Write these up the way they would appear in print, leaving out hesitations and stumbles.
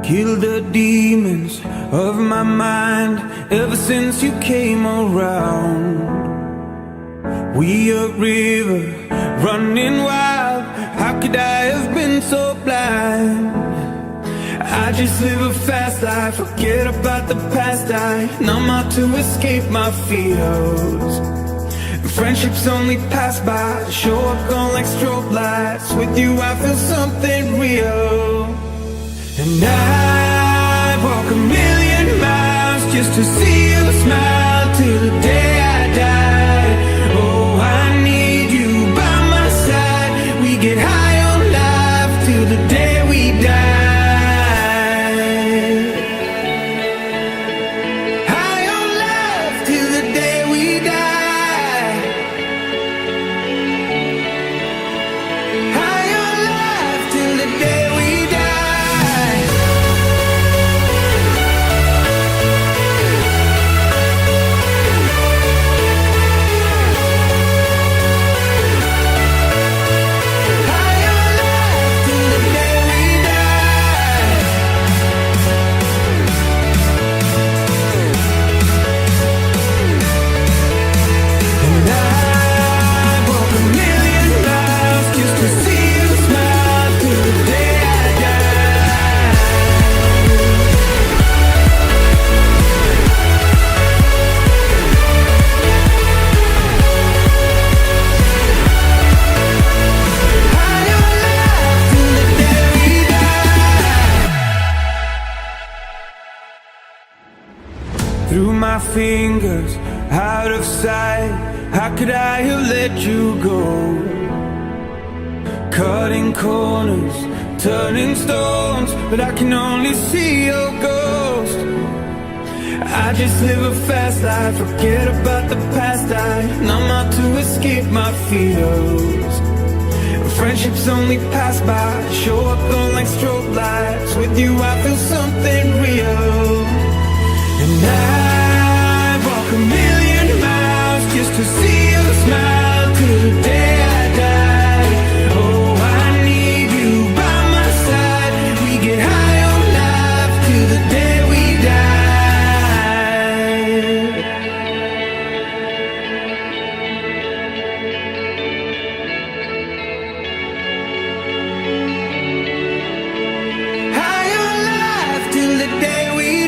Kill the demons of my mind ever since you came around. We a river running wild. How could I have been so blind? I just live a fast life, forget about the past. I numb out to escape my fears. Friendships only pass by, show up gone like strobe lights. With you I feel something real. And I walk a million miles just to see you smile till the day I die. Oh, I need you by my side. We get high on life till the day we die. High on life till the day we die. High on life till the day we die. Through my fingers, out of sight. How could I have let you go? Cutting corners, turning stones, but I can only see your ghost. I just live a fast life, forget about the past. I numb out to escape my fears. Friendships only pass by, show up on like strobe lights. With you I feel something real. And I walk a million miles just to see you smile till the day I die. Oh, I need you by my side. We get high on life till the day we die. High on life till the day we die.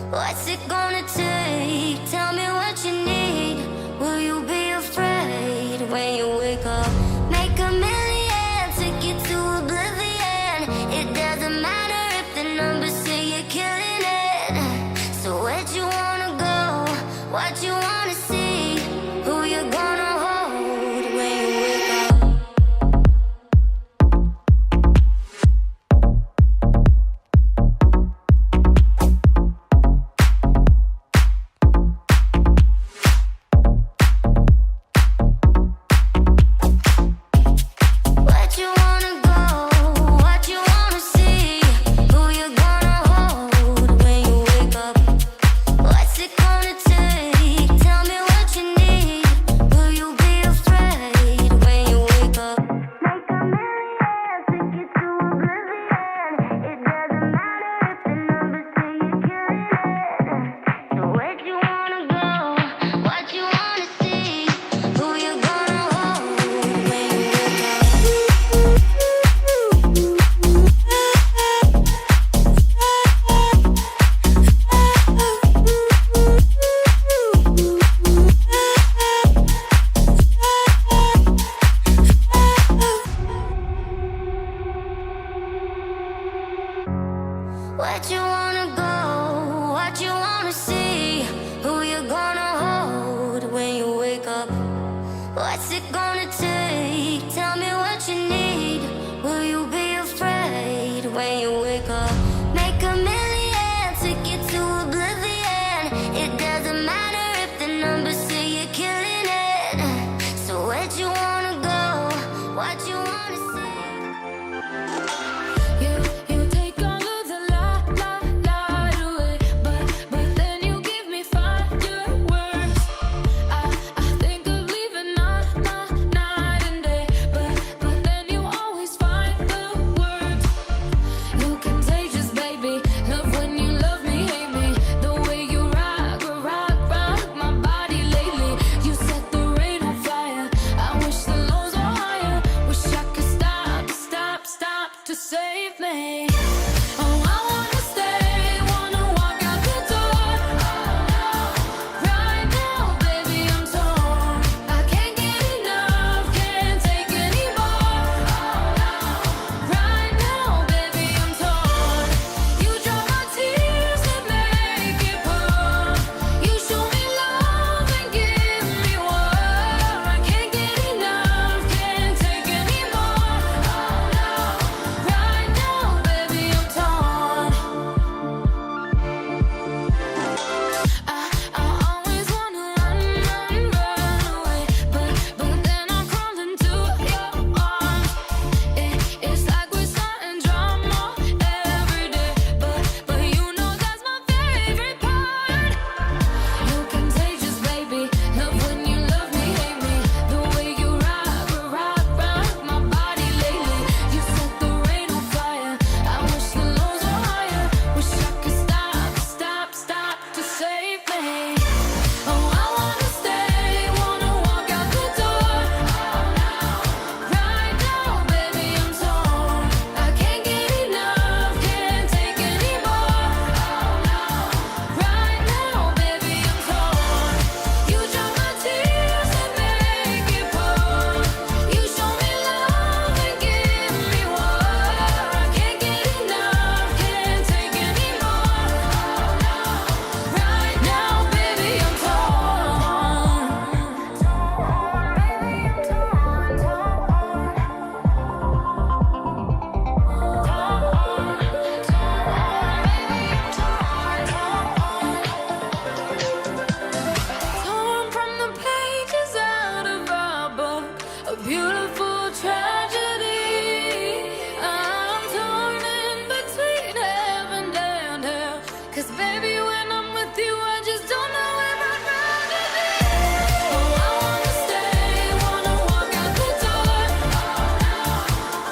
What's it gonna take? Tell me what you need. Will you be afraid when you wake up? Make a million, take you to oblivion. It doesn't matter if the numbers say you're killing it. So where'd you wanna go? What you wanna see? Who you gonna hold when you wake up? Where'd you wanna go? What you wanna see? Who you gonna hold when you wake up? What's it gonna take? Tell me what you need. Will you be afraid when you wake up? Make a million, take you to oblivion. It doesn't matter if the numbers say you're killing it. So where'd you wanna go? What you wanna see? You take all of the light away, but then you give me fireworks. I think of leaving night and day, but then you always find the words. You contagious, baby. Love when you love me, hate me. The way you rock my body lately. You set the rain on fire. I wish the lows were higher. Wish I could stop to save me. Oh, I wanna stay, wanna walk out the door. Right now, baby, I'm torn. I can't get enough, can't take anymore. Right now, baby, I'm torn. You dry my tears and make it pour. You show me love and give me war. I can't get enough, can't take anymore. Right now, baby, I'm torn. I always wanna run away, but then I'm crawling to your arms. It's like we're starting drama every day, but you know that's my favorite part. You contagious, baby. Love when you love me, hate me. The way you rock my body lately. You set the rain on fire. I wish the lows were higher. Wish I could stop to save me. Oh, I wanna stay, wanna walk out the door. Right now, baby, I'm torn. I can't get enough, can't take anymore. Right now, baby, I'm torn. You dry my tears and make it pour. You show me love and give me war. I can't get enough, can't take anymore. Right now, baby, I'm torn. Torn from the pages out of our book, a beautiful tragedy. I'm torn in between heaven and hell. 'Cause baby, when I'm with you, I just don't know where I'd rather be. Oh, I wanna stay, wanna walk out the door.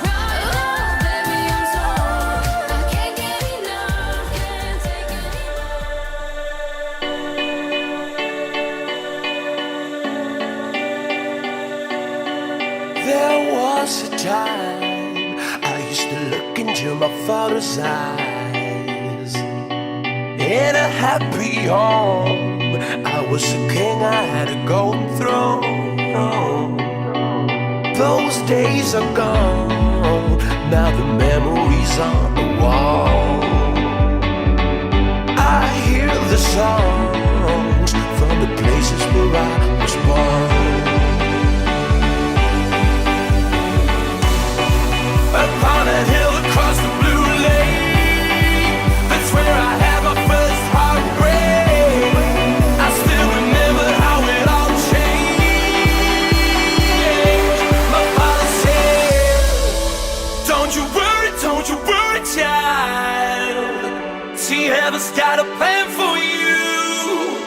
Right now, baby, I'm torn. I can't get enough, can't take There was a time I used to look into my father's eyes in a happy home. I was a king, I had a golden throne. Those days are gone, now the memories on the wall. I hear the songs from the places where I was born. Upon a hill across the blue lake, that's where I had my first heartbreak. I still remember how it all changed. My father said, don't you worry, child. See, heaven's got a plan for you.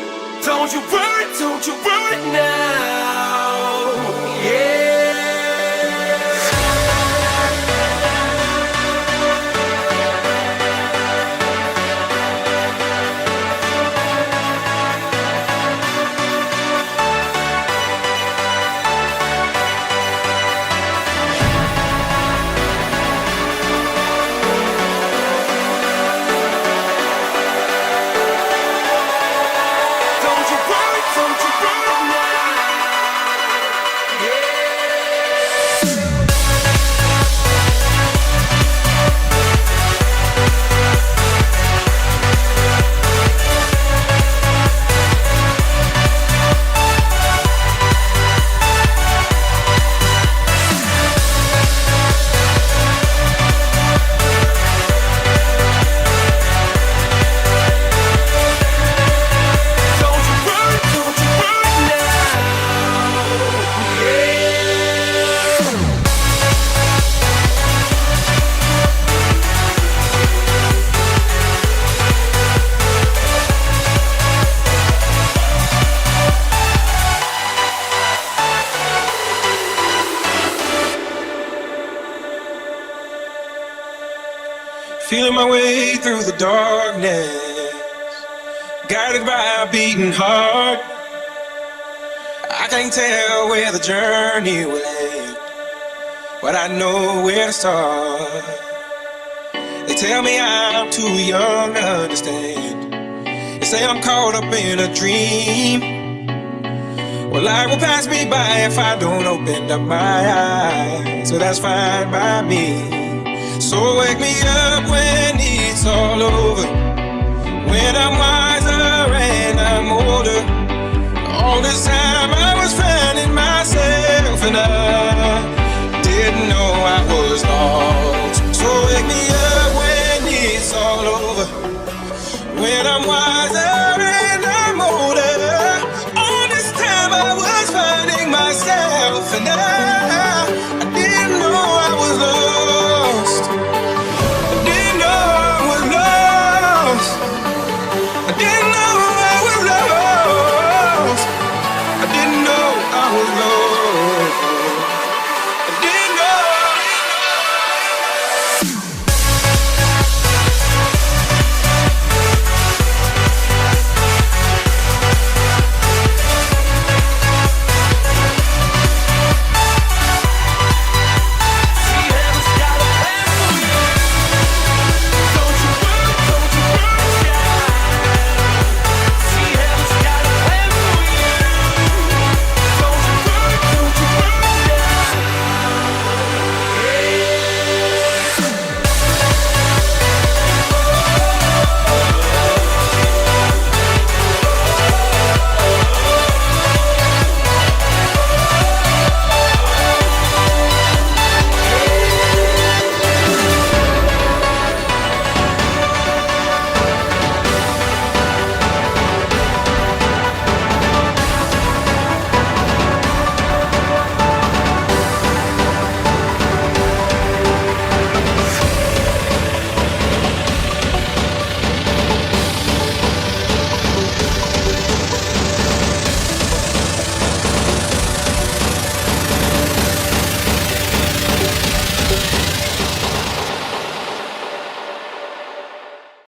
Don't you worry now. Yeah. Feeling my way through the darkness, guided by a beating heart. I can't tell where the journey will end, but I know where to start. They tell me I'm too young to understand. They say I'm caught up in a dream. Well, life will pass me by if I don't open up my eyes, so that's fine by me. So wake me up when it's all over, when I'm wiser and I'm older. All this